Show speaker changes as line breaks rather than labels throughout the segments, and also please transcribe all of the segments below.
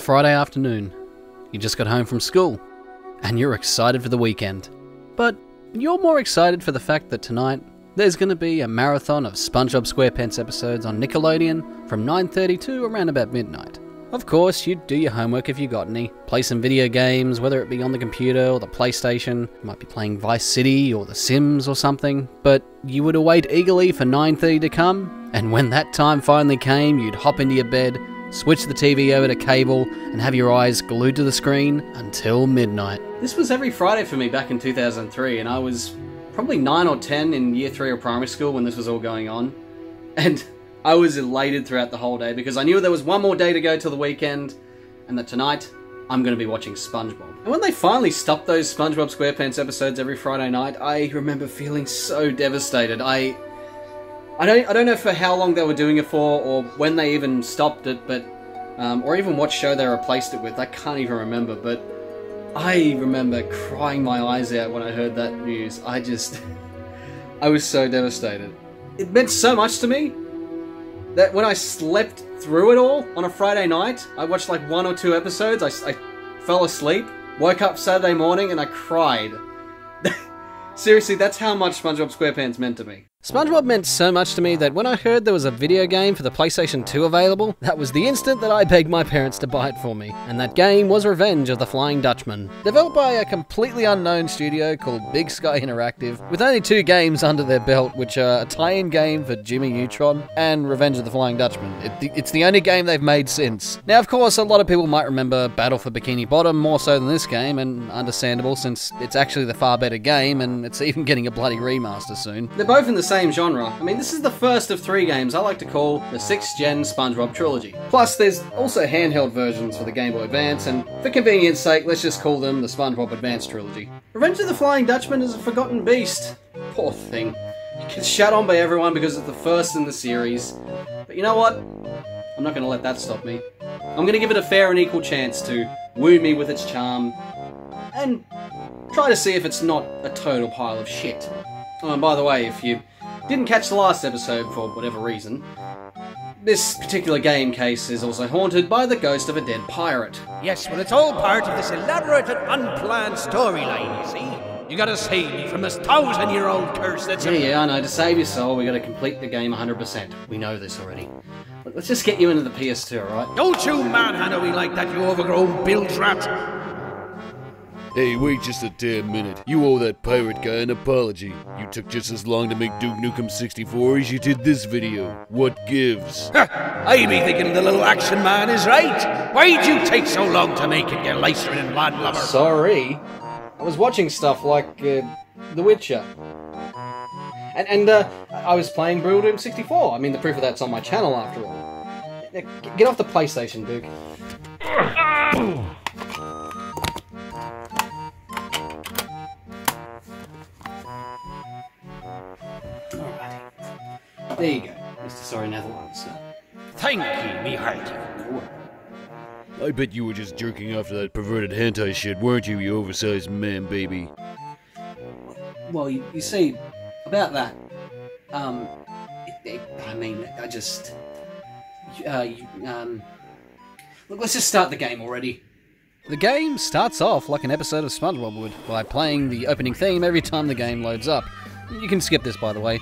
Friday afternoon. You just got home from school, and you're excited for the weekend. But you're more excited for the fact that tonight, there's going to be a marathon of SpongeBob SquarePants episodes on Nickelodeon from 9:30 to around about midnight. Of course, you'd do your homework if you got any, play some video games, whether it be on the computer or the PlayStation. You might be playing Vice City or The Sims or something, but you would await eagerly for 9:30 to come, and when that time finally came, you'd hop into your bed, switch the TV over to cable, and have your eyes glued to the screen until midnight. This was every Friday for me back in 2003, and I was probably 9 or 10 in year 3 of primary school when this was all going on. And I was elated throughout the whole day because I knew there was one more day to go till the weekend, and that tonight, I'm going to be watching SpongeBob. And when they finally stopped those SpongeBob SquarePants episodes every Friday night, I remember feeling so devastated. I don't know for how long they were doing it for, or when they even stopped it, but or even what show they replaced it with. I can't even remember, but I remember crying my eyes out when I heard that news. I was so devastated. It meant so much to me that when I slept through it all on a Friday night, I watched like 1 or 2 episodes, I fell asleep, woke up Saturday morning, and I cried. Seriously, that's how much SpongeBob SquarePants meant to me. SpongeBob meant so much to me that when I heard there was a video game for the PlayStation 2 available, that was the instant that I begged my parents to buy it for me. And that game was Revenge of the Flying Dutchman. Developed by a completely unknown studio called Big Sky Interactive, with only 2 games under their belt, which are a tie-in game for Jimmy Neutron and Revenge of the Flying Dutchman. It's the only game they've made since. Now, of course, a lot of people might remember Battle for Bikini Bottom more so than this game, and understandable since it's actually the far better game, and it's even getting a bloody remaster soon. They're both in the same genre. I mean, this is the first of 3 games I like to call the 6th gen SpongeBob trilogy. Plus, there's also handheld versions for the Game Boy Advance, and for convenience sake, let's just call them the SpongeBob Advance trilogy. Revenge of the Flying Dutchman is a forgotten beast. Poor thing. It gets shat on by everyone because it's the first in the series. But you know what? I'm not going to let that stop me. I'm going to give it a fair and equal chance to wound me with its charm, and try to see if it's not a total pile of shit. Oh, and by the way, if you didn't catch the last episode for whatever reason, this particular game case is also haunted by the ghost of a dead pirate.
Yes, well, it's all part of this elaborate and unplanned storyline, you see? You gotta save me from this 1,000-year-old curse that's...
Yeah, I know. To save your soul, we gotta complete the game 100%. We know this already. Look, let's just get you into the PS2, alright?
Don't you manhandle me like that, you overgrown bilge rat!
Hey, wait just a damn minute. You owe that pirate guy an apology. You took just as long to make Duke Nukem 64 as you did this video. What gives?
I be thinking the little action man is right. Why'd you take so long to make it, you lice-ridden landlubber?
Sorry. I was watching stuff like, The Witcher. And I was playing Brutal Doom 64. I mean, the proof of that's on my channel after all. Get off the PlayStation, Duke. There you go, Mr. Sorry Netherlands.
Thank you, me heart.
I bet you were just jerking off to that perverted hentai shit, weren't you, you oversized man baby?
Well, you see, about that, I mean, I just... Look, let's just start the game already. The game starts off like an episode of SpongeBob would, by playing the opening theme every time the game loads up. You can skip this, by the way.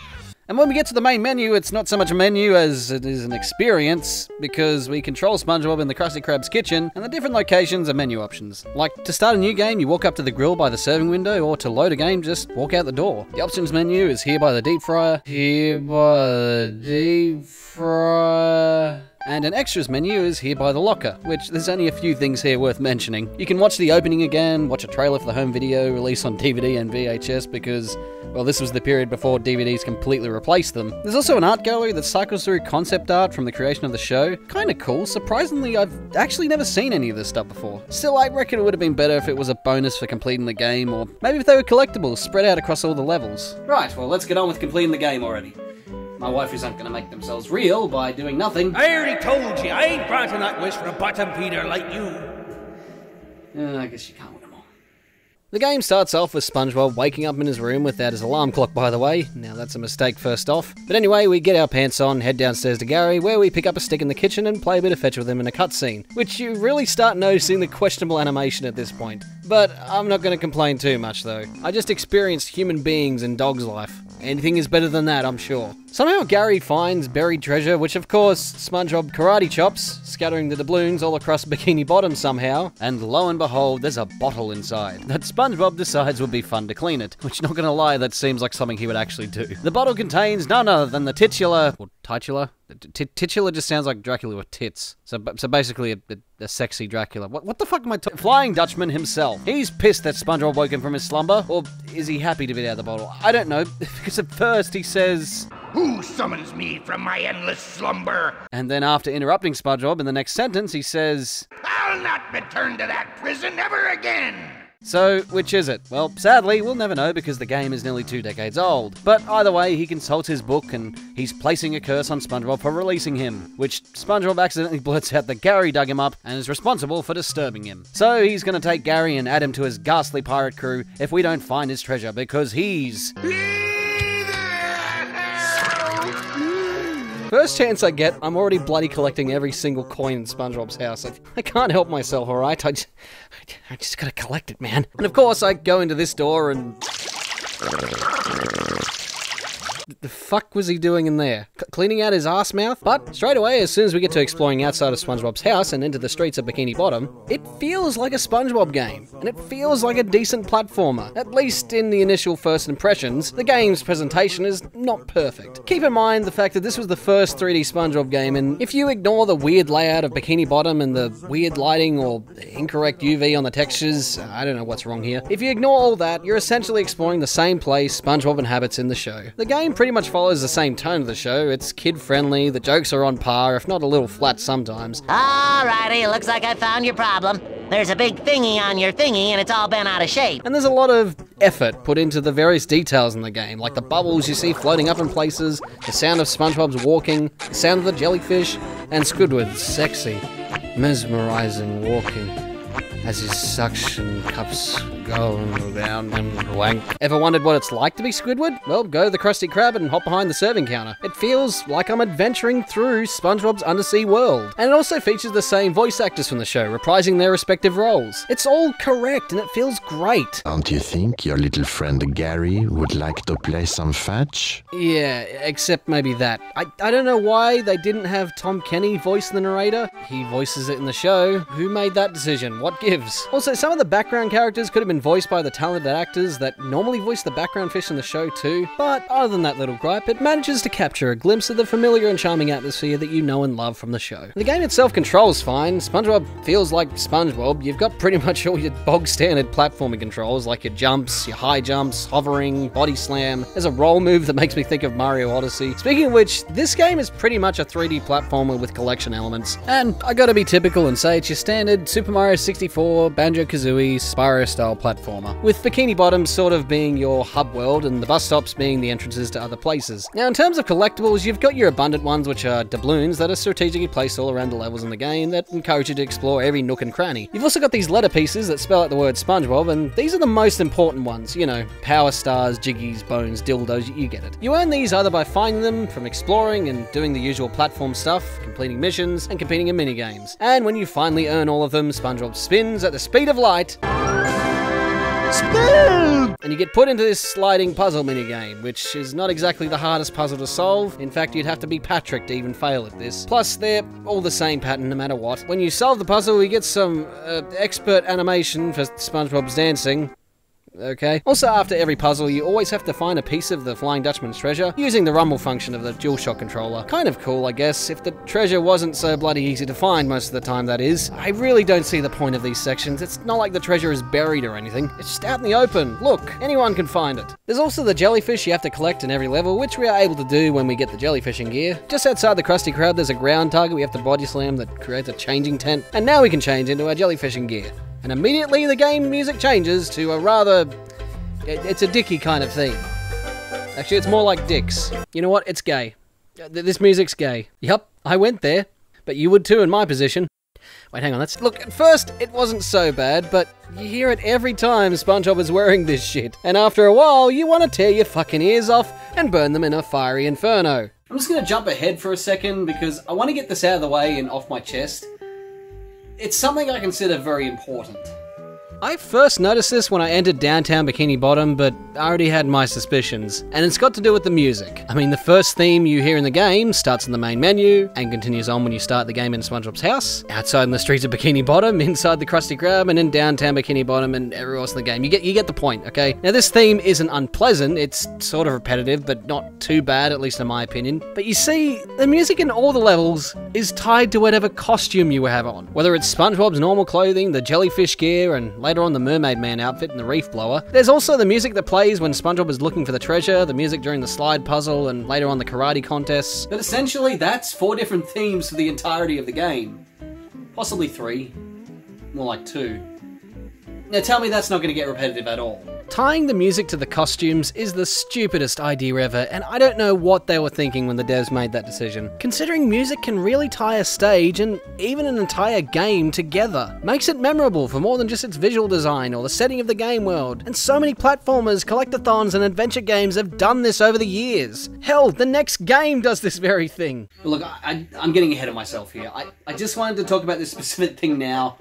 And when we get to the main menu, it's not so much a menu as it is an experience, because we control SpongeBob in the Krusty Krab's kitchen, and the different locations are menu options. Like, to start a new game, you walk up to the grill by the serving window, or to load a game, just walk out the door. The options menu is here by the deep fryer, and an extras menu is here by the locker, which there's only a few things here worth mentioning. You can watch the opening again, watch a trailer for the home video released on DVD and VHS because, well, this was the period before DVDs completely replaced them. There's also an art gallery that cycles through concept art from the creation of the show. Kinda cool. Surprisingly, I've actually never seen any of this stuff before. Still, I reckon it would have been better if it was a bonus for completing the game, or maybe if they were collectibles spread out across all the levels. Right, well, let's get on with completing the game already. My wifeys aren't going to make themselves real by doing nothing.
I already told you, I ain't granting that wish for a bottom feeder like you.
I guess you can't win them all. The game starts off with SpongeBob waking up in his room without his alarm clock, by the way. Now that's a mistake first off. But anyway, we get our pants on, head downstairs to Gary, where we pick up a stick in the kitchen and play a bit of fetch with him in a cutscene, which you really start noticing the questionable animation at this point. But I'm not going to complain too much though. I just experienced human beings in Dog's life. Anything is better than that, I'm sure. Somehow Gary finds buried treasure, which of course SpongeBob karate chops, scattering the doubloons all across Bikini Bottom somehow, and lo and behold, there's a bottle inside that SpongeBob decides would be fun to clean it, which, not gonna lie, that seems like something he would actually do. The bottle contains none other than the titular, or titular? Titular just sounds like Dracula with tits. So basically a sexy Dracula. What the fuck am I talking? Flying Dutchman himself. He's pissed that SpongeBob woke him from his slumber, or is he happy to be out of the bottle? I don't know, because at first he says,
"Who summons me from my endless slumber?"
And then after interrupting SpongeBob in the next sentence, he says,
"I'll not return to that prison ever again."
So, which is it? Well, sadly, we'll never know because the game is nearly 2 decades old. But either way, he consults his book and he's placing a curse on SpongeBob for releasing him, which SpongeBob accidentally blurts out that Gary dug him up and is responsible for disturbing him. So he's gonna take Gary and add him to his ghastly pirate crew if we don't find his treasure, because he's... First chance I get, I'm already bloody collecting every single coin in SpongeBob's house. I can't help myself, alright? I just gotta collect it, man. And of course, I go into this door and... The fuck was he doing in there? Cleaning out his arse mouth? But straight away, as soon as we get to exploring outside of SpongeBob's house and into the streets of Bikini Bottom, it feels like a SpongeBob game, and it feels like a decent platformer. At least in the initial first impressions, the game's presentation is not perfect. Keep in mind the fact that this was the first 3D SpongeBob game, and if you ignore the weird layout of Bikini Bottom and the weird lighting or incorrect UV on the textures, I don't know what's wrong here. If you ignore all that, you're essentially exploring the same place SpongeBob inhabits in the show. The game pretty much follows the same tone of the show. It's kid-friendly, the jokes are on par, if not a little flat sometimes.
Alrighty, looks like I found your problem. There's a big thingy on your thingy and it's all bent out of shape.
And there's a lot of effort put into the various details in the game, like the bubbles you see floating up in places, the sound of SpongeBob's walking, the sound of the jellyfish, and Squidward's sexy, mesmerizing walking as his suction cups go around and wank. Ever wondered what it's like to be Squidward? Well, go to the Krusty Krab and hop behind the serving counter. It feels like I'm adventuring through SpongeBob's undersea world. And it also features the same voice actors from the show, reprising their respective roles. It's all correct and it feels great.
Don't you think your little friend Gary would like to play some fetch?
Yeah, except maybe that. I don't know why they didn't have Tom Kenny voice the narrator. He voices it in the show. Who made that decision? What gives? Also, some of the background characters could have been voiced by the talented actors that normally voice the background fish in the show too, but other than that little gripe, it manages to capture a glimpse of the familiar and charming atmosphere that you know and love from the show. The game itself controls fine. SpongeBob feels like SpongeBob. You've got pretty much all your bog standard platforming controls, like your jumps, your high jumps, hovering, body slam. There's a roll move that makes me think of Mario Odyssey. Speaking of which, this game is pretty much a 3D platformer with collection elements, and I gotta be typical and say it's your standard Super Mario 64 Banjo-Kazooie Spyro-style platformer, with Bikini Bottom sort of being your hub world and the bus stops being the entrances to other places. Now, in terms of collectibles, you've got your abundant ones, which are doubloons that are strategically placed all around the levels in the game that encourage you to explore every nook and cranny. You've also got these letter pieces that spell out the word SpongeBob, and these are the most important ones. You know, power stars, jiggies, bones, dildos, you get it. You earn these either by finding them from exploring and doing the usual platform stuff, completing missions, and competing in minigames. And when you finally earn all of them, SpongeBob spins at the speed of light. Spin! And you get put into this sliding puzzle minigame, which is not exactly the hardest puzzle to solve. In fact, you'd have to be Patrick to even fail at this. Plus, they're all the same pattern no matter what. When you solve the puzzle, you get some expert animation for SpongeBob's dancing. Okay. Also, after every puzzle, you always have to find a piece of the Flying Dutchman's treasure using the rumble function of the DualShock controller. Kind of cool, I guess, if the treasure wasn't so bloody easy to find most of the time, that is. I really don't see the point of these sections. It's not like the treasure is buried or anything. It's just out in the open. Look, anyone can find it. There's also the jellyfish you have to collect in every level, which we are able to do when we get the jellyfishing gear. Just outside the Krusty Krab, there's a ground target we have to body slam that creates a changing tent, and now we can change into our jellyfishing gear. And immediately the game music changes to a rather... It's a dicky kind of theme. Actually, it's more like dicks. You know what? It's gay. This music's gay. Yup, I went there. But you would too in my position. Wait, hang on, look, at first, it wasn't so bad, but you hear it every time SpongeBob is wearing this shit. And after a while, you want to tear your fucking ears off and burn them in a fiery inferno. I'm just gonna jump ahead for a second because I want to get this out of the way and off my chest. It's something I consider very important. I first noticed this when I entered downtown Bikini Bottom, but I already had my suspicions, and it's got to do with the music. I mean, the first theme you hear in the game starts in the main menu, and continues on when you start the game in SpongeBob's house, outside in the streets of Bikini Bottom, inside the Krusty Krab, and in downtown Bikini Bottom, and everywhere else in the game. You get the point, okay? Now, this theme isn't unpleasant, it's sort of repetitive, but not too bad, at least in my opinion. But you see, the music in all the levels is tied to whatever costume you have on. Whether it's SpongeBob's normal clothing, the jellyfish gear, and later on the Mermaid Man outfit and the reef blower. There's also the music that plays when SpongeBob is looking for the treasure, the music during the slide puzzle, and later on the karate contests. But essentially, that's 4 different themes for the entirety of the game. Possibly 3. More like 2. Now tell me that's not going to get repetitive at all. Tying the music to the costumes is the stupidest idea ever, and I don't know what they were thinking when the devs made that decision. Considering music can really tie a stage and even an entire game together. Makes it memorable for more than just its visual design or the setting of the game world. And so many platformers, collectathons, and adventure games have done this over the years. Hell, the next game does this very thing. But look, I'm getting ahead of myself here. I just wanted to talk about this specific thing now.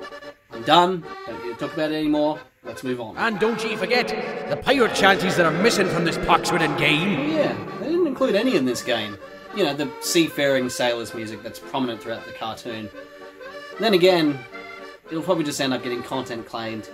I'm done. Don't need to talk about it anymore. Let's move on.
And don't you forget the pirate chanties that are missing from this pox-ridden game.
Yeah, they didn't include any in this game. You know, the seafaring sailors music that's prominent throughout the cartoon. Then again, it'll probably just end up getting content claimed.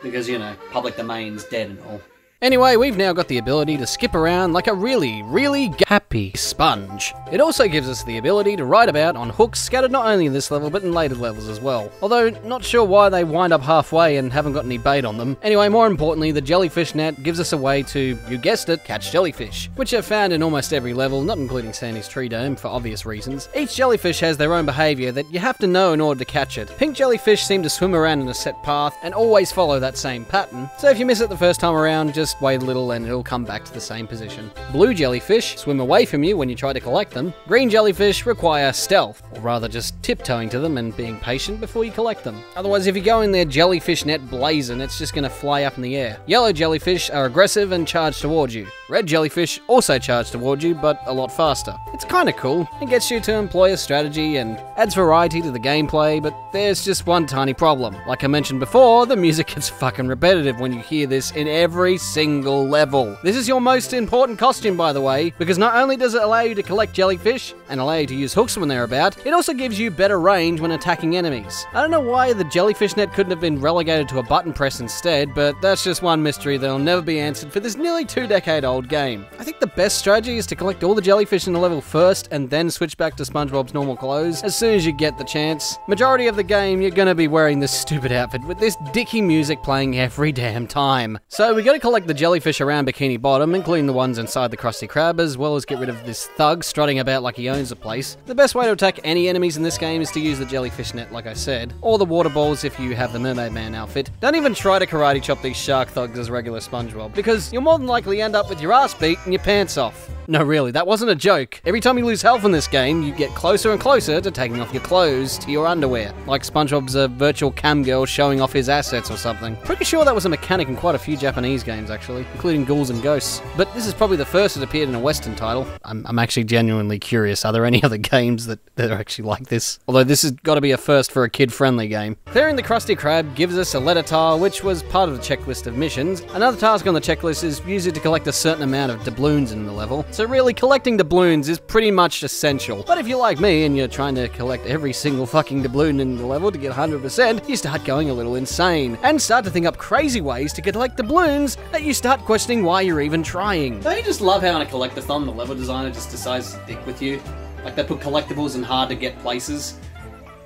Because, you know, public domain's dead and all. Anyway, we've now got the ability to skip around like a really, really happy sponge. It also gives us the ability to ride about on hooks scattered not only in this level, but in later levels as well. Although, not sure why they wind up halfway and haven't got any bait on them. Anyway, more importantly, the jellyfish net gives us a way to, you guessed it, catch jellyfish, which are found in almost every level, not including Sandy's Tree Dome for obvious reasons. Each jellyfish has their own behaviour that you have to know in order to catch it. Pink jellyfish seem to swim around in a set path and always follow that same pattern, so if you miss it the first time around, just wait a little and it'll come back to the same position. Blue jellyfish swim away from you when you try to collect them. Green jellyfish require stealth, or rather just tiptoeing to them and being patient before you collect them. Otherwise, if you go in their jellyfish net blazing, it's just going to fly up in the air. Yellow jellyfish are aggressive and charge towards you. Red jellyfish also charge towards you, but a lot faster. It's kind of cool. It gets you to employ a strategy and adds variety to the gameplay, but there's just one tiny problem. Like I mentioned before, the music gets fucking repetitive when you hear this in every single level. This is your most important costume, by the way, because not only does it allow you to collect jellyfish and allow you to use hooks when they're about, it also gives you better range when attacking enemies. I don't know why the jellyfish net couldn't have been relegated to a button press instead, but that's just one mystery that'll never be answered for this nearly 2-decade-old game. I think the best strategy is to collect all the jellyfish in the level first and then switch back to SpongeBob's normal clothes as soon as you get the chance. Majority of the game, you're gonna be wearing this stupid outfit with this dicky music playing every damn time. So we gotta collect the jellyfish around Bikini Bottom, including the ones inside the Krusty Krab, as well as get rid of this thug strutting about like he owns the place. The best way to attack any enemies in this game is to use the jellyfish net, like I said, or the water balls if you have the Mermaid Man outfit. Don't even try to karate chop these shark thugs as regular SpongeBob, because you'll more than likely end up with your ass beat and your pants off. No, really, that wasn't a joke. Every time you lose health in this game, you get closer and closer to taking off your clothes to your underwear. Like SpongeBob's a virtual cam girl showing off his assets or something. Pretty sure that was a mechanic in quite a few Japanese games, actually, including Ghouls and Ghosts. But this is probably the first it appeared in a Western title. I'm actually genuinely curious, are there any other games that are actually like this? Although this has got to be a first for a kid-friendly game. Clearing the Krusty Krab gives us a letter tile, which was part of the checklist of missions. Another task on the checklist is use it to collect a certain amount of doubloons in the level. So really, collecting doubloons is pretty much essential. But if you're like me and you're trying to collect every single fucking doubloon in the level to get 100%, you start going a little insane and start to think up crazy ways to collect doubloons that you start questioning why you're even trying. Don't you just love how in a collectathon the level designer just decides to dick with you? Like they put collectibles in hard to get places.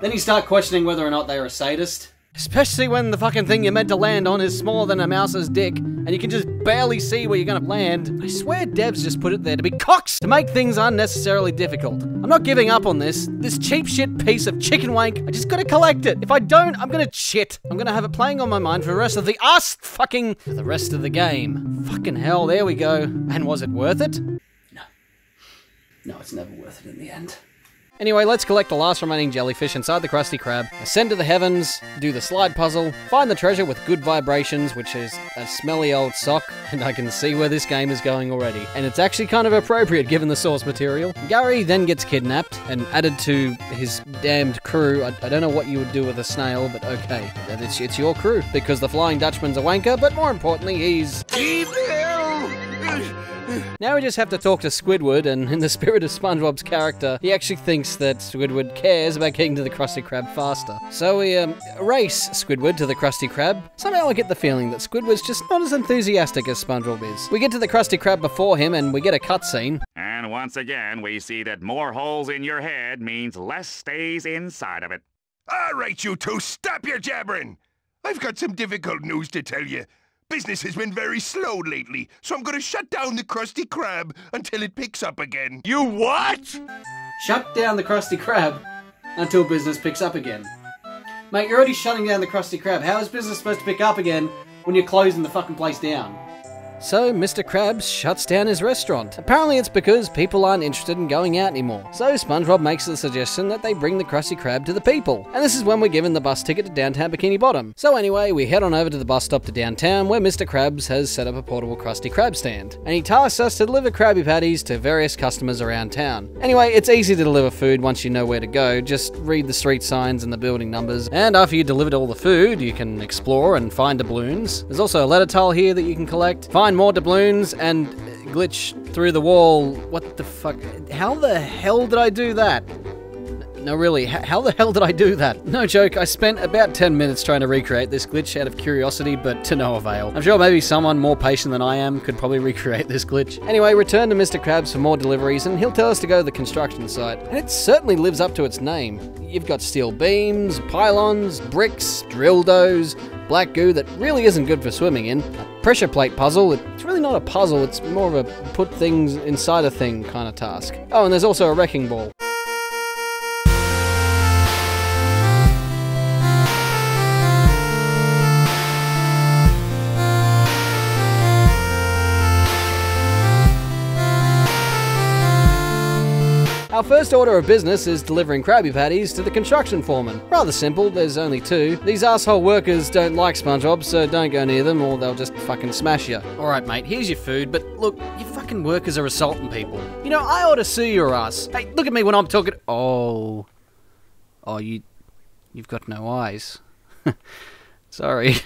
Then you start questioning whether or not they're a sadist. Especially when the fucking thing you're meant to land on is smaller than a mouse's dick, and you can just barely see where you're gonna land. I swear devs just put it there to be cocks, to make things unnecessarily difficult. I'm not giving up on this. This cheap shit piece of chicken wank, I just gotta collect it. If I don't, I'm gonna shit. I'm gonna have it playing on my mind for the rest of the for the rest of the game. Fucking hell, there we go. And was it worth it? No. No, it's never worth it in the end. Anyway, let's collect the last remaining jellyfish inside the Krusty Krab, ascend to the heavens, do the slide puzzle, find the treasure with good vibrations, which is a smelly old sock, and I can see where this game is going already. And it's actually kind of appropriate given the source material. Gary then gets kidnapped and added to his damned crew. I don't know what you would do with a snail, but okay. It's your crew, because the Flying Dutchman's a wanker, but more importantly, he's evil! Now we just have to talk to Squidward, and in the spirit of SpongeBob's character, he actually thinks that Squidward cares about getting to the Krusty Krab faster. So we race Squidward to the Krusty Krab. Somehow I get the feeling that Squidward's just not as enthusiastic as SpongeBob is. We get to the Krusty Krab before him, and we get a cutscene.
And once again, we see that more holes in your head means less stays inside of it.
All right, you two, stop your jabbering. I've got some difficult news to tell you. Business has been very slow lately, so I'm gonna shut down the Krusty Krab until it picks up again.
You what?
Shut down the Krusty Krab until business picks up again. Mate, you're already shutting down the Krusty Krab. How is business supposed to pick up again when you're closing the fucking place down? So, Mr. Krabs shuts down his restaurant. Apparently it's because people aren't interested in going out anymore. So, SpongeBob makes the suggestion that they bring the Krusty Krab to the people. And this is when we're given the bus ticket to downtown Bikini Bottom. So anyway, we head on over to the bus stop to downtown, where Mr. Krabs has set up a portable Krusty Krab stand. And he tasks us to deliver Krabby Patties to various customers around town. Anyway, it's easy to deliver food once you know where to go. Just read the street signs and the building numbers. And after you delivered all the food, you can explore and find doubloons. There's also a letter tile here that you can collect. Find more doubloons and glitch through the wall. What the fuck? How the hell did I do that? No, really, how the hell did I do that? No joke, I spent about 10 minutes trying to recreate this glitch out of curiosity, but to no avail. I'm sure maybe someone more patient than I am could probably recreate this glitch. Anyway, return to Mr. Krabs for more deliveries, and he'll tell us to go to the construction site. And it certainly lives up to its name. You've got steel beams, pylons, bricks, drill doughs, black goo that really isn't good for swimming in, a pressure plate puzzle. It's really not a puzzle, it's more of a put things inside a thing kind of task. Oh, and there's also a wrecking ball. Our first order of business is delivering Krabby Patties to the construction foreman. Rather simple, there's only two. These asshole workers don't like SpongeBob, so don't go near them or they'll just fucking smash you. Alright mate, here's your food, but look, you fucking workers are assaulting people. You know, I ought to sue your ass. Hey, look at me when I'm talking— Oh, you've got no eyes. Sorry.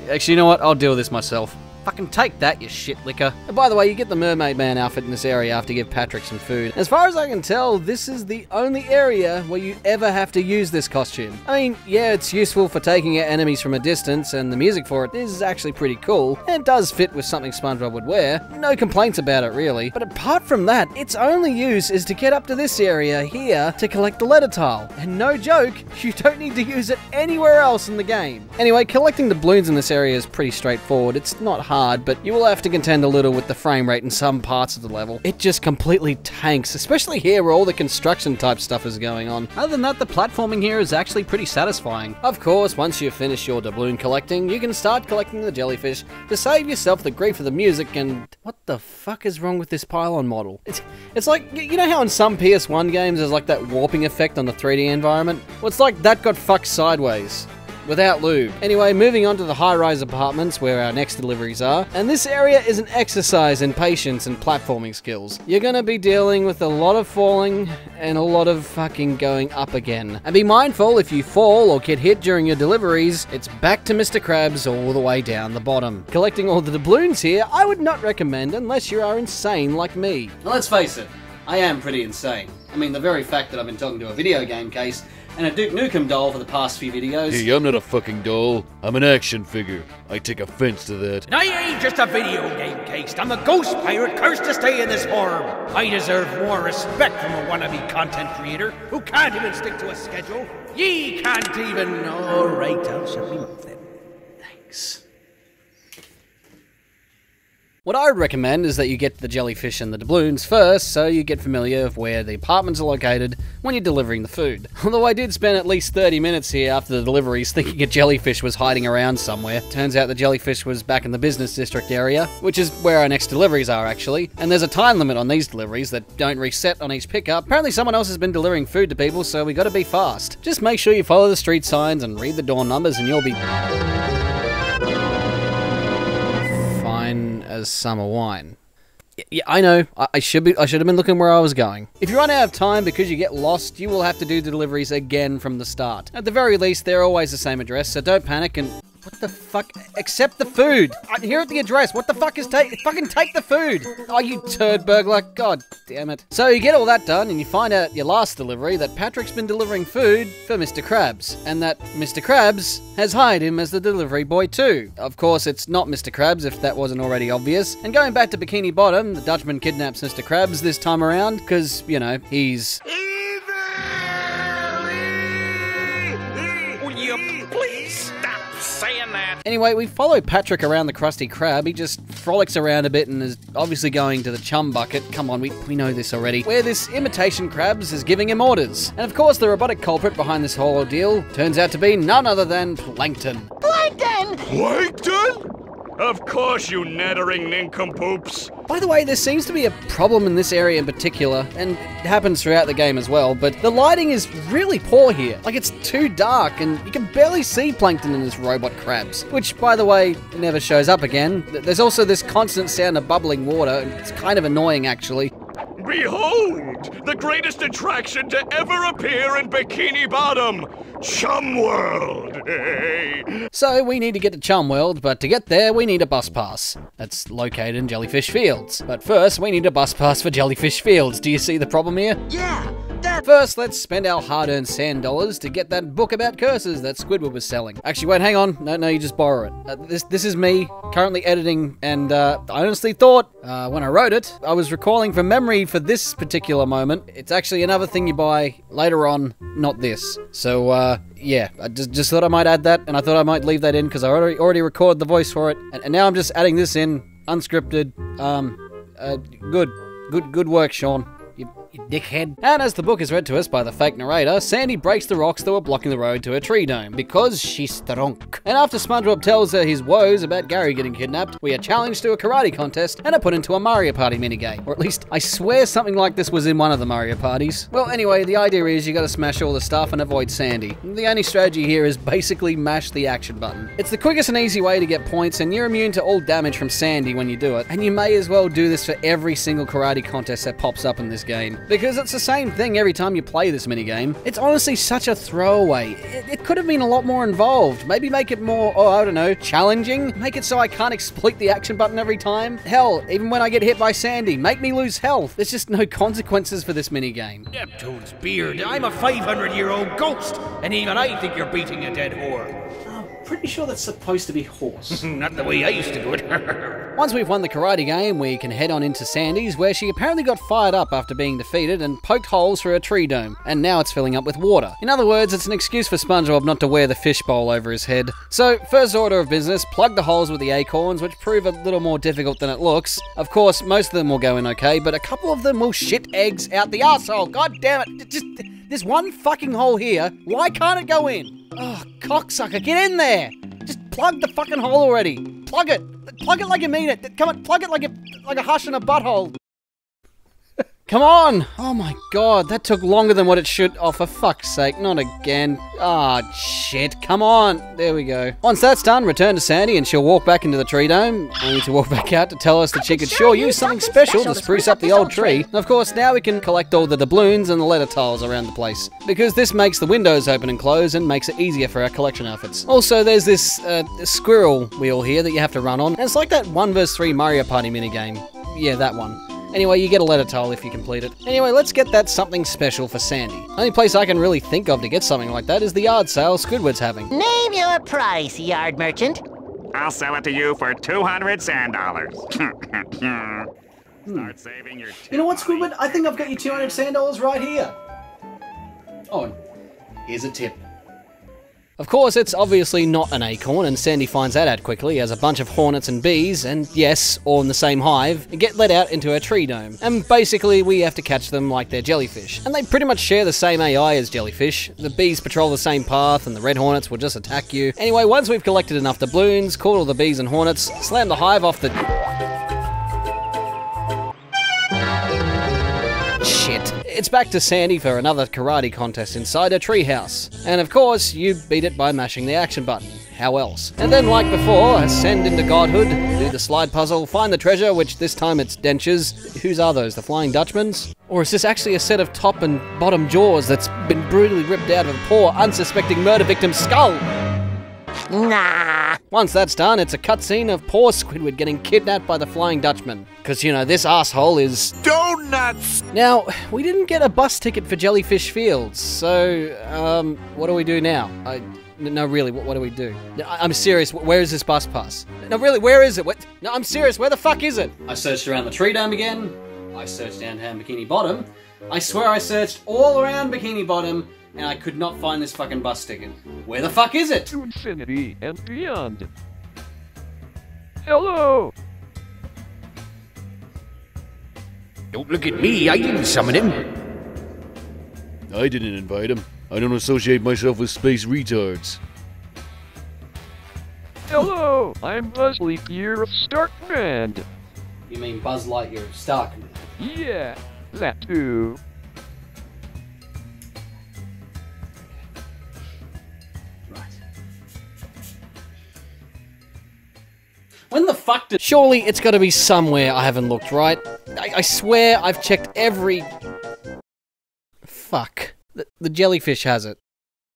Actually, you know what? I'll deal with this myself. Fucking take that, you shit licker. And by the way, you get the Mermaid Man outfit in this area after you give Patrick some food. As far as I can tell, this is the only area where you ever have to use this costume. I mean, yeah, it's useful for taking out enemies from a distance, and the music for it is actually pretty cool, and it does fit with something SpongeBob would wear. No complaints about it, really. But apart from that, its only use is to get up to this area here to collect the letter tile. And no joke, you don't need to use it anywhere else in the game. Anyway, collecting the balloons in this area is pretty straightforward. It's not hard, but you will have to contend a little with the frame rate in some parts of the level. It just completely tanks, especially here where all the construction type stuff is going on. Other than that, the platforming here is actually pretty satisfying. Of course, once you've finished your doubloon collecting, you can start collecting the jellyfish to save yourself the grief of the music. And what the fuck is wrong with this pylon model? It's like, you know how in some PS1 games there's like that warping effect on the 3D environment? Well, it's like that got fucked sideways. Without lube. Anyway, moving on to the high-rise apartments where our next deliveries are, and this area is an exercise in patience and platforming skills. You're gonna be dealing with a lot of falling and a lot of fucking going up again. And be mindful, if you fall or get hit during your deliveries, it's back to Mr. Krabs all the way down the bottom. Collecting all the doubloons here, I would not recommend unless you are insane like me. Now let's face it, I am pretty insane. I mean, the very fact that I've been talking to a video game case and a Duke Nukem doll for the past few videos.
Hey, I'm not a fucking doll. I'm an action figure. I take offense to that.
And I ain't just a video game case. I'm a ghost pirate cursed to stay in this form. I deserve more respect from a wannabe content creator who can't even stick to a schedule. Ye can't even— Alright, I'll shut me mouth then.
Thanks. What I would recommend is that you get the jellyfish and the doubloons first, so you get familiar with where the apartments are located when you're delivering the food. Although I did spend at least 30 minutes here after the deliveries thinking a jellyfish was hiding around somewhere. Turns out the jellyfish was back in the business district area, which is where our next deliveries are actually. And there's a time limit on these deliveries that don't reset on each pickup. Apparently someone else has been delivering food to people, so we gotta be fast. Just make sure you follow the street signs and read the door numbers and you'll be fine as summer wine. Yeah, I know. I should have been looking where I was going. If you run out of time because you get lost, you will have to do the deliveries again from the start. At the very least, they're always the same address, so don't panic and... What the fuck? Accept the food! I'm here at the address. What the fuck is fucking take the food! Oh, you turd burglar. God damn it. So you get all that done and you find out at your last delivery that Patrick's been delivering food for Mr. Krabs. And that Mr. Krabs has hired him as the delivery boy too. Of course, it's not Mr. Krabs if that wasn't already obvious. And going back to Bikini Bottom, the Dutchman kidnaps Mr. Krabs this time around because, you know, he's...
Will you please stop saying that?
Anyway, we follow Patrick around the Krusty Krab. He just frolics around a bit and is obviously going to the chum bucket. Come on, we know this already. Where this imitation Krabs is giving him orders. And of course, the robotic culprit behind this whole ordeal turns out to be none other than Plankton.
Plankton!
Plankton?
Of course, you nattering nincompoops.
By the way, there seems to be a problem in this area in particular, and it happens throughout the game as well, but the lighting is really poor here. Like, it's too dark, and you can barely see Plankton and his robot crabs, which, by the way, never shows up again. There's also this constant sound of bubbling water, and it's kind of annoying, actually.
Behold, the greatest attraction to ever appear in Bikini Bottom, Chum World.
So we need to get to Chum World, but to get there we need a bus pass. That's located in Jellyfish Fields. But first we need a bus pass for Jellyfish Fields. Do you see the problem here?
Yeah,
First, let's spend our hard-earned sand dollars to get that book about curses that Squidward was selling. Actually, wait, hang on. No, you just borrow it. This is me, currently editing, and I honestly thought, when I wrote it, I was recalling from memory for this particular moment. It's actually another thing you buy later on, not this. So, yeah, I just thought I might add that, and I thought I might leave that in, because I already recorded the voice for it, and now I'm just adding this in, unscripted. Good work, Sean. You dickhead. And as the book is read to us by the fake narrator, Sandy breaks the rocks that were blocking the road to a tree dome, because she's drunk. And after SpongeBob tells her his woes about Gary getting kidnapped, we are challenged to a karate contest and are put into a Mario Party minigame. Or at least, I swear something like this was in one of the Mario Parties. Well, anyway, the idea is you gotta smash all the stuff and avoid Sandy. The only strategy here is basically mash the action button. It's the quickest and easy way to get points, and you're immune to all damage from Sandy when you do it. And you may as well do this for every single karate contest that pops up in this game, because it's the same thing every time you play this minigame. It's honestly such a throwaway. It could have been a lot more involved. Maybe make it more, I don't know, challenging? Make it so I can't exploit the action button every time? Hell, even when I get hit by Sandy, make me lose health. There's just no consequences for this minigame.
Neptune's beard, I'm a 500-year-old ghost, and even I think you're beating a dead whore.
Pretty sure that's supposed to be horse.
Not the way I used to do it.
Once we've won the karate game, we can head on into Sandy's, where she apparently got fired up after being defeated and poked holes through a tree dome, and now it's filling up with water. In other words, it's an excuse for SpongeBob not to wear the fishbowl over his head. So, first order of business, plug the holes with the acorns, which prove a little more difficult than it looks. Of course, most of them will go in okay, but a couple of them will shit eggs out the arsehole. God damn it. Just, there's one fucking hole here. Why can't it go in? Oh, cocksucker, get in there! Just plug the fucking hole already. Plug it. Plug it like you mean it. Come on, plug it like a hush in a butthole. Come on! Oh my god, that took longer than what it should. Oh, for fuck's sake, not again. Ah, shit, come on. There we go. Once that's done, return to Sandy and she'll walk back into the tree dome, only to walk back out to tell us that she could sure use something special to spruce up the old tree. And of course, now we can collect all the doubloons and the letter tiles around the place, because this makes the windows open and close and makes it easier for our collection outfits. Also, there's this squirrel wheel here that you have to run on, and it's like that 1 vs 3 Mario Party minigame. Yeah, that one. Anyway, you get a letter tile if you complete it. Anyway, let's get that something special for Sandy. Only place I can really think of to get something like that is the yard sale Squidward's having.
Name your price, yard merchant.
I'll sell it to you for 200 sand dollars. Start saving your
You know what, Squidward? I think I've got you 200 sand dollars right here. Oh, and here's a tip. Of course, it's obviously not an acorn, and Sandy finds that out quickly as a bunch of hornets and bees, and yes, all in the same hive, get let out into a tree dome. And basically, we have to catch them like they're jellyfish. And they pretty much share the same AI as jellyfish. The bees patrol the same path, and the red hornets will just attack you. Anyway, once we've collected enough doubloons, caught all the bees and hornets, slam the hive off the... Shit. It's back to Sandy for another karate contest inside a treehouse. And of course, you beat it by mashing the action button. How else? And then, like before, ascend into godhood, do the slide puzzle, find the treasure, which this time it's dentures. Whose are those, the Flying Dutchmans? Or is this actually a set of top and bottom jaws that's been brutally ripped out of a poor, unsuspecting murder victim's skull?
Nah.
Once that's done, it's a cutscene of poor Squidward getting kidnapped by the Flying Dutchman. Because, you know, this asshole is...
Donuts!
Now, we didn't get a bus ticket for Jellyfish Fields, so, what do we do now? No, really, what do we do? I'm serious, where is this bus pass? No, really, where is it? No, I'm serious, where the fuck is it? I searched around the tree dome again. I searched downtown Bikini Bottom. I swear I searched all around Bikini Bottom, and I could not find this fucking bus ticket. Where the fuck is it?
To infinity and beyond. Hello!
Don't look at me, I didn't summon him.
I didn't invite him. I don't associate myself with space retards.
Hello! I'm Buzz Lightyear of Stark Command.
You mean Buzz Lightyear of Stark Command?
Yeah, that too.
When the fuck did... Surely it's gotta be somewhere I haven't looked, right? I swear I've checked every... Fuck. The jellyfish has it.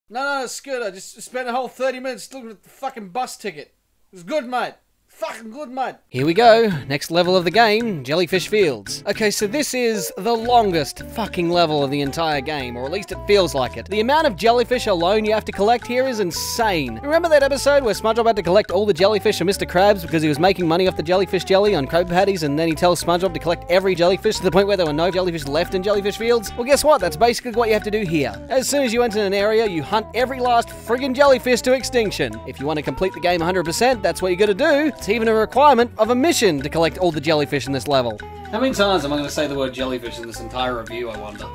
No, it's good. I just spent a whole 30 minutes looking at the fucking bus ticket. It was good, mate. Fucking good, mate. Here we go. Next level of the game, Jellyfish Fields. Okay, so this is the longest fucking level of the entire game, or at least it feels like it. The amount of jellyfish alone you have to collect here is insane. Remember that episode where SpongeBob had to collect all the jellyfish from Mr. Krabs because he was making money off the jellyfish jelly on Krabby Patties, and then he tells SpongeBob to collect every jellyfish to the point where there were no jellyfish left in Jellyfish Fields? Well, guess what? That's basically what you have to do here. As soon as you enter an area, you hunt every last friggin' jellyfish to extinction. If you want to complete the game 100%, that's what you gotta do. It's even a requirement of a mission to collect all the jellyfish in this level. How many times am I going to say the word jellyfish in this entire review, I wonder?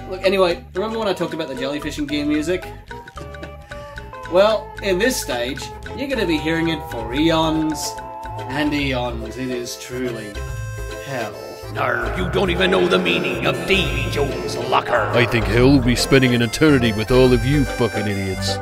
Look, anyway, remember when I talked about the jellyfishing gear music? Well, in this stage, you're going to be hearing it for eons and eons. It is truly hell.
No, you don't even know the meaning of Davy Jones' locker.
I think hell will be spending an eternity with all of you fucking idiots.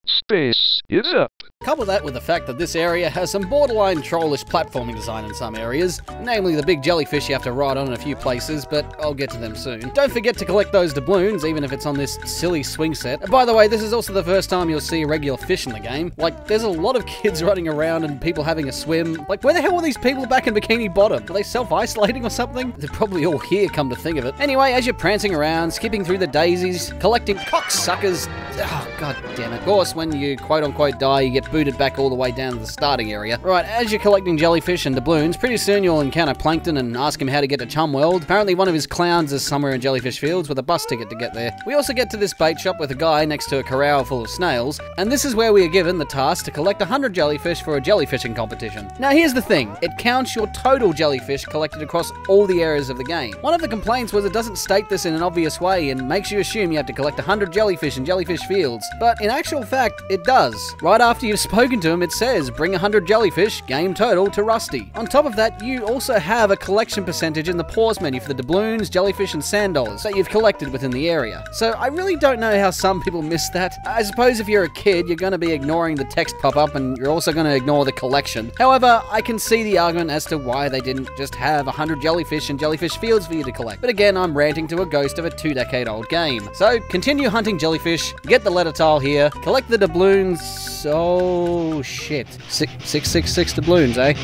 Space is up.
Couple that with the fact that this area has some borderline trollish platforming design in some areas, namely the big jellyfish you have to ride on in a few places, but I'll get to them soon. Don't forget to collect those doubloons, even if it's on this silly swing set. And by the way, this is also the first time you'll see a regular fish in the game. Like, there's a lot of kids running around and people having a swim. Like, where the hell were these people back in Bikini Bottom? Are they self-isolating or something? They're probably all here, come to think of it. Anyway, as you're prancing around, skipping through the daisies, collecting cocksuckers... Oh, god damn it. Of course, when you quote-unquote die, you get booted back all the way down to the starting area. Right, as you're collecting jellyfish and doubloons, pretty soon you'll encounter Plankton and ask him how to get to Chum World. Apparently one of his clowns is somewhere in Jellyfish Fields with a bus ticket to get there. We also get to this bait shop with a guy next to a corral full of snails, and this is where we are given the task to collect 100 jellyfish for a jellyfishing competition. Now here's the thing, it counts your total jellyfish collected across all the areas of the game. One of the complaints was it doesn't state this in an obvious way and makes you assume you have to collect 100 jellyfish in Jellyfish Fields, but in actual fact, it does. Right after you've spoken to him, it says, bring 100 jellyfish, game total to Rusty. On top of that, you also have a collection percentage in the pause menu for the doubloons, jellyfish, and sand dollars that you've collected within the area. So I really don't know how some people miss that. I suppose if you're a kid, you're going to be ignoring the text pop-up and you're also going to ignore the collection. However, I can see the argument as to why they didn't just have 100 jellyfish in Jellyfish Fields for you to collect. But again, I'm ranting to a ghost of a 2-decade-old game. So continue hunting jellyfish, get the letter tile here, collect the doubloons. Oh shit. 666 doubloons, eh?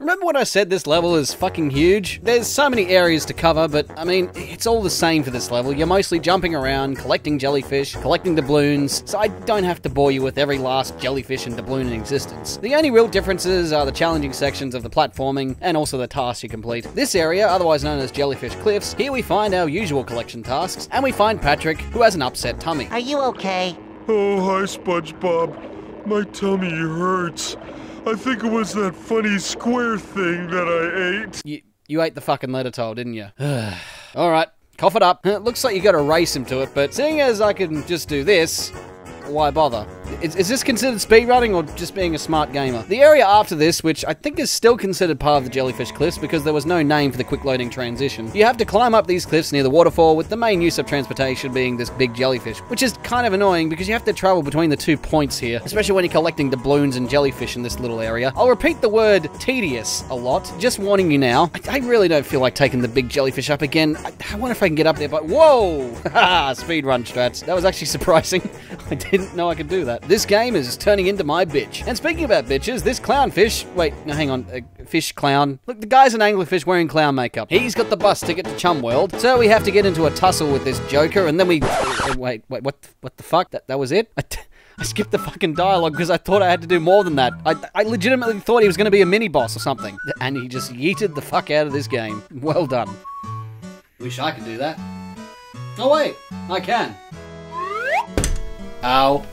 Remember when I said this level is fucking huge? There's so many areas to cover, but I mean, it's all the same for this level. You're mostly jumping around, collecting jellyfish, collecting doubloons, so I don't have to bore you with every last jellyfish and doubloon in existence. The only real differences are the challenging sections of the platforming and also the tasks you complete. This area, otherwise known as Jellyfish Cliffs, here we find our usual collection tasks, and we find Patrick, who has an upset tummy.
Are you okay?
Oh, hi, SpongeBob. My tummy hurts. I think it was that funny square thing that I ate.
You ate the fucking letter tile, didn't you? Alright, cough it up. It looks like you gotta race him to it, but seeing as I can just do this, why bother? Is this considered speedrunning or just being a smart gamer? The area after this, which I think is still considered part of the Jellyfish Cliffs because there was no name for the quick loading transition, you have to climb up these cliffs near the waterfall with the main use of transportation being this big jellyfish, which is kind of annoying because you have to travel between the 2 points here, especially when you're collecting doubloons and jellyfish in this little area. I'll repeat the word tedious a lot, just warning you now. I really don't feel like taking the big jellyfish up again. I wonder if I can get up there, but whoa! Haha, speedrun strats. That was actually surprising. I didn't know I could do that. This game is turning into my bitch. And speaking about bitches, this clownfish... Wait, no, hang on. Fish clown. Look, the guy's an anglerfish wearing clown makeup. He's got the bus ticket to Chum World, so we have to get into a tussle with this joker, and then we... wait, what the fuck? That was it? I skipped the fucking dialogue because I thought I had to do more than that. I legitimately thought he was going to be a mini-boss or something. And he just yeeted the fuck out of this game. Well done. Wish I could do that. Oh wait, I can. Ow.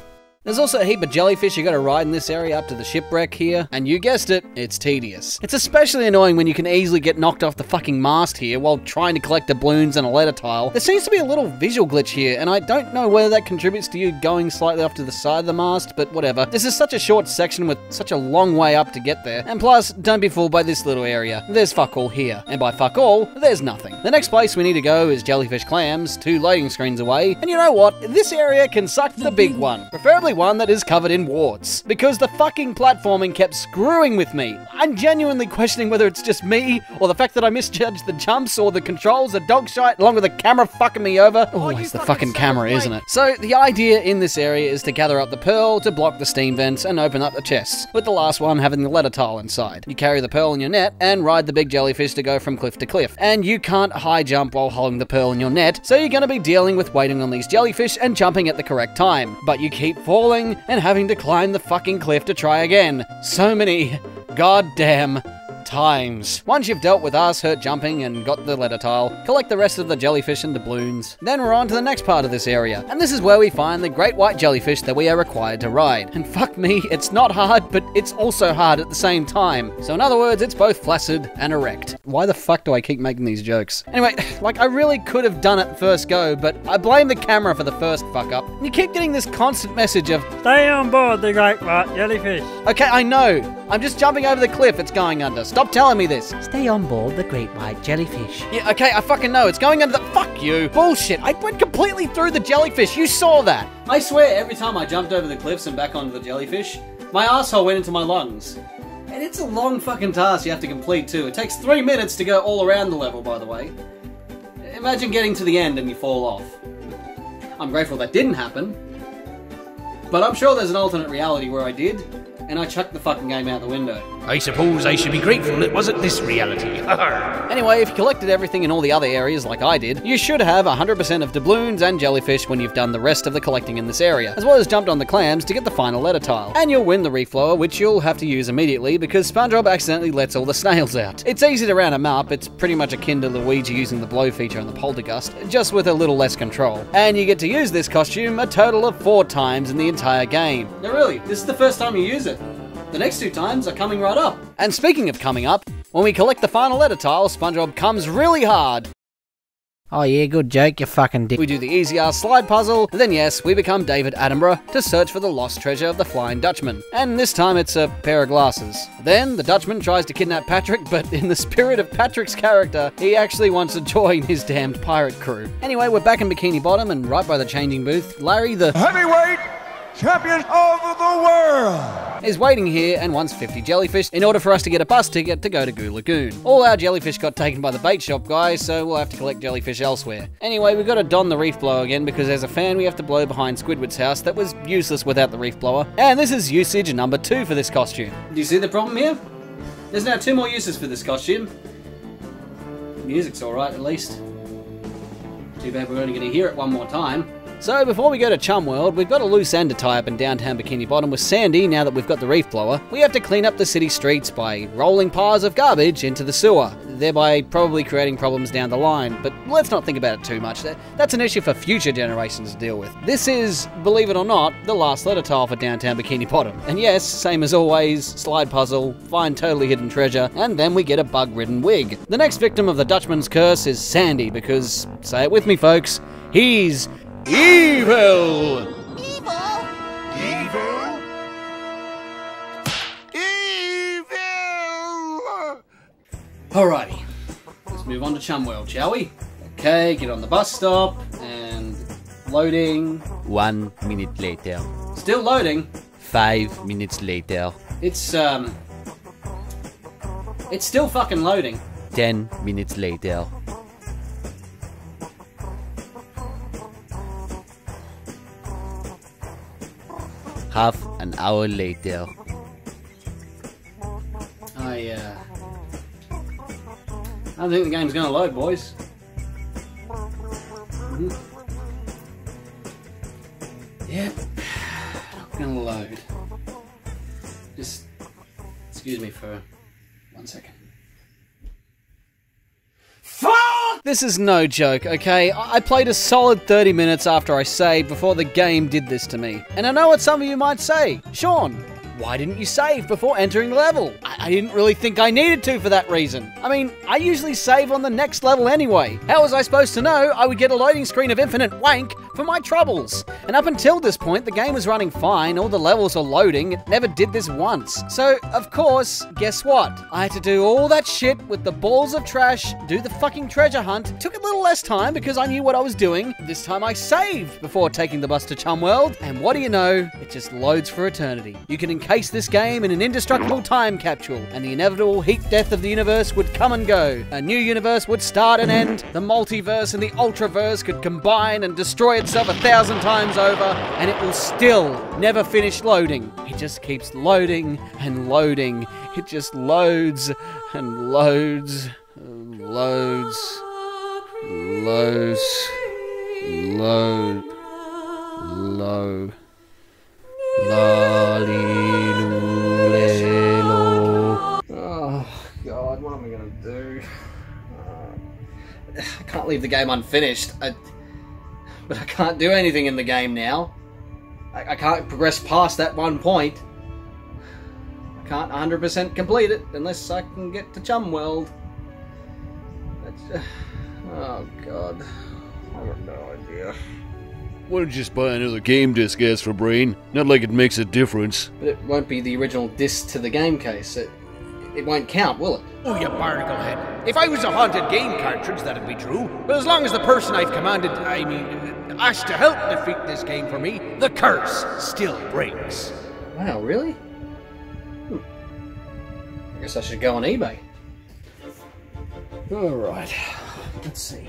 There's also a heap of jellyfish you gotta ride in this area up to the shipwreck here, and you guessed it, it's tedious. It's especially annoying when you can easily get knocked off the fucking mast here while trying to collect doubloons and a letter tile. There seems to be a little visual glitch here, and I don't know whether that contributes to you going slightly off to the side of the mast, but whatever. This is such a short section with such a long way up to get there, and plus, don't be fooled by this little area. There's fuck all here, and by fuck all, there's nothing. The next place we need to go is Jellyfish Clams, 2 loading screens away, and you know what? This area can suck the big one, preferably one that is covered in warts, because the fucking platforming kept screwing with me. I'm genuinely questioning whether it's just me, or the fact that I misjudged the jumps, or the controls are dog shite, along with the camera fucking me over. Always the fucking camera, isn't it? So, the idea in this area is to gather up the pearl to block the steam vents and open up the chests, with the last one having the letter tile inside. You carry the pearl in your net and ride the big jellyfish to go from cliff to cliff. And you can't high jump while holding the pearl in your net, so you're gonna be dealing with waiting on these jellyfish and jumping at the correct time. But you keep falling and having to climb the fucking cliff to try again. So many goddamn times. Once you've dealt with ass hurt jumping and got the letter tile, collect the rest of the jellyfish and doubloons. Then we're on to the next part of this area, and this is where we find the great white jellyfish that we are required to ride. And fuck me, it's not hard, but it's also hard at the same time. So in other words, it's both flaccid and erect. Why the fuck do I keep making these jokes? Anyway, like I really could have done it first go, but I blame the camera for the first fuck up. And you keep getting this constant message of,
stay on board the great white jellyfish.
Okay, I know. I'm just jumping over the cliff it's going under. Stop telling me this.
Stay on board the great white jellyfish.
Yeah, okay, I fucking know. It's going under the... Fuck you. Bullshit. I went completely through the jellyfish. You saw that. I swear, every time I jumped over the cliffs and back onto the jellyfish, my asshole went into my lungs. And it's a long fucking task you have to complete, too. It takes 3 minutes to go all around the level, by the way. Imagine getting to the end and you fall off. I'm grateful that didn't happen. But I'm sure there's an alternate reality where I did, and I chucked the fucking game out the window.
I suppose I should be grateful it wasn't this reality.
Anyway, if you collected everything in all the other areas like I did, you should have 100% of doubloons and jellyfish when you've done the rest of the collecting in this area, as well as jumped on the clams to get the final letter tile. And you'll win the reef blower, which you'll have to use immediately because SpongeBob accidentally lets all the snails out. It's easy to round them up, it's pretty much akin to Luigi using the blow feature on the poltergust, just with a little less control. And you get to use this costume a total of 4 times in the entire game. No really, this is the first time you use it. The next 2 times are coming right up. And speaking of coming up, when we collect the final letter tile, SpongeBob comes really hard.
Oh yeah, good joke, you fucking dick.
We do the easy-ass slide puzzle, then yes, we become David Attenborough to search for the lost treasure of the Flying Dutchman. And this time it's a pair of glasses. Then, the Dutchman tries to kidnap Patrick, but in the spirit of Patrick's character, he actually wants to join his damned pirate crew. Anyway, we're back in Bikini Bottom, and right by the changing booth, Larry the
heavyweight champion of the world
is waiting here and wants 50 jellyfish in order for us to get a bus ticket to go to Goo Lagoon. All our jellyfish got taken by the bait shop guy, so we'll have to collect jellyfish elsewhere. Anyway, we've got to don the reef blower again because there's a fan we have to blow behind Squidward's house that was useless without the reef blower. And this is usage number 2 for this costume. Do you see the problem here? There's now 2 more uses for this costume. The music's alright, at least. Too bad we're only going to hear it one more time. So before we go to Chum World, we've got a loose end to tie up in downtown Bikini Bottom with Sandy now that we've got the reef blower. We have to clean up the city streets by rolling piles of garbage into the sewer, thereby probably creating problems down the line. But let's not think about it too much. That's an issue for future generations to deal with. This is, believe it or not, the last letter tile for downtown Bikini Bottom. And yes, same as always, slide puzzle, find totally hidden treasure, and then we get a bug-ridden wig. The next victim of the Dutchman's curse is Sandy because, say it with me folks, he's evil!
Evil? Evil!
Alrighty, let's move on to Chum World, shall we? Okay, get on the bus stop, and loading.
1 minute later.
Still loading.
5 minutes later.
It's still fucking loading.
10 minutes later. Half an hour later.
I don't think the game's gonna load, boys. Yep, not gonna load. Just excuse me for 1 second. Fuck! This is no joke, okay? I played a solid 30 minutes after I saved before the game did this to me. And I know what some of you might say. Sean, why didn't you save before entering the level? I didn't really think I needed to for that reason. I mean, I usually save on the next level anyway. How was I supposed to know I would get a loading screen of infinite wank for my troubles? And up until this point, the game was running fine, all the levels were loading, it never did this once. So, of course, guess what? I had to do all that shit with the balls of trash, do the fucking treasure hunt. It took a little less time because I knew what I was doing. This time I saved before taking the bus to Chum World, and what do you know? It just loads for eternity. You can encase this game in an indestructible time capsule, and the inevitable heat death of the universe would come and go. A new universe would start and end, the multiverse and the ultraverse could combine and destroy itself 1,000 times over, and it will still never finish loading. It just keeps loading and loading. It just loads and loads and loads, loads, load, load. Oh god, what am I gonna do? I can't leave the game unfinished. But I can't do anything in the game now. I can't progress past that one point. I can't 100% complete it unless I can get to Chum World. Oh god, I have no idea.
Why don't you just buy another game disc, as for brain? Not like it makes a difference.
But it won't be the original disc to the game case. It won't count, will it?
Oh, you barnacle head. If I was a haunted game cartridge, that'd be true. But as long as the person I've asked to help defeat this game for me, the curse still breaks.
Wow, really? I guess I should go on eBay. Alright, let's see.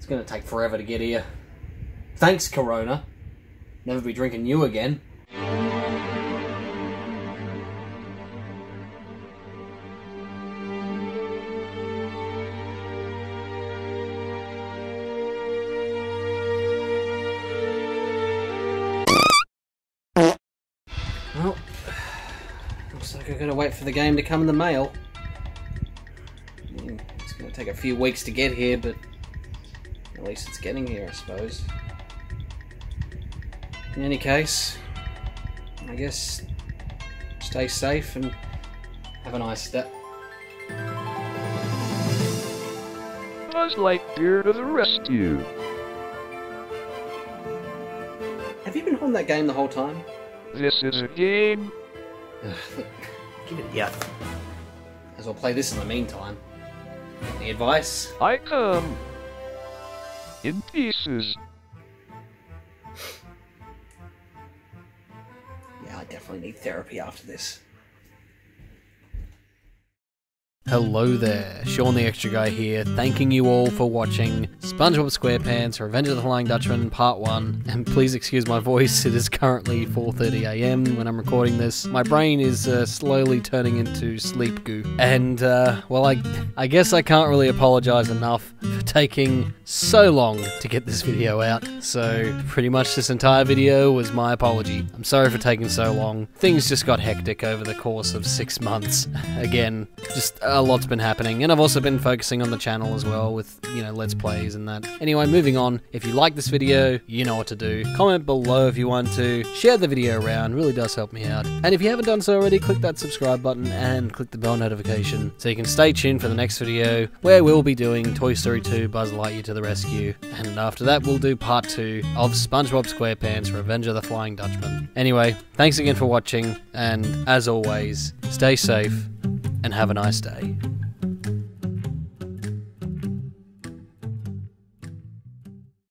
Gonna take forever to get here. Thanks, Corona. Never be drinking you again. Well, looks like I gotta wait for the game to come in the mail. It's gonna take a few weeks to get here, but at least it's getting here, I suppose. In any case, I guess stay safe and have a nice step.
Buzz Lightyear to the rescue.
Have you been on that game the whole time?
This is a game.
Give it yeah. As well play this in the meantime. Any advice?
I come. in pieces.
Yeah, I definitely need therapy after this. Hello there, Sean the Extra Guy here, thanking you all for watching SpongeBob SquarePants Revenge of the Flying Dutchman Part 1, and please excuse my voice, it is currently 4:30 AM when I'm recording this. My brain is slowly turning into sleep goo, and well, I guess I can't really apologise enough for taking so long to get this video out, so pretty much this entire video was my apology. I'm sorry for taking so long. Things just got hectic over the course of 6 months. Again, just a lot's been happening, and I've also been focusing on the channel as well with, you know, Let's Plays and that. Anyway, moving on. If you like this video, you know what to do. Comment below if you want to. Share the video around, really does help me out. And if you haven't done so already, click that subscribe button and click the bell notification so you can stay tuned for the next video where we'll be doing Toy Story 2 Buzz Lightyear to the Rescue. And after that, we'll do Part 2 of SpongeBob SquarePants Revenge of the Flying Dutchman. Anyway, thanks again for watching, and as always, stay safe and have a nice day.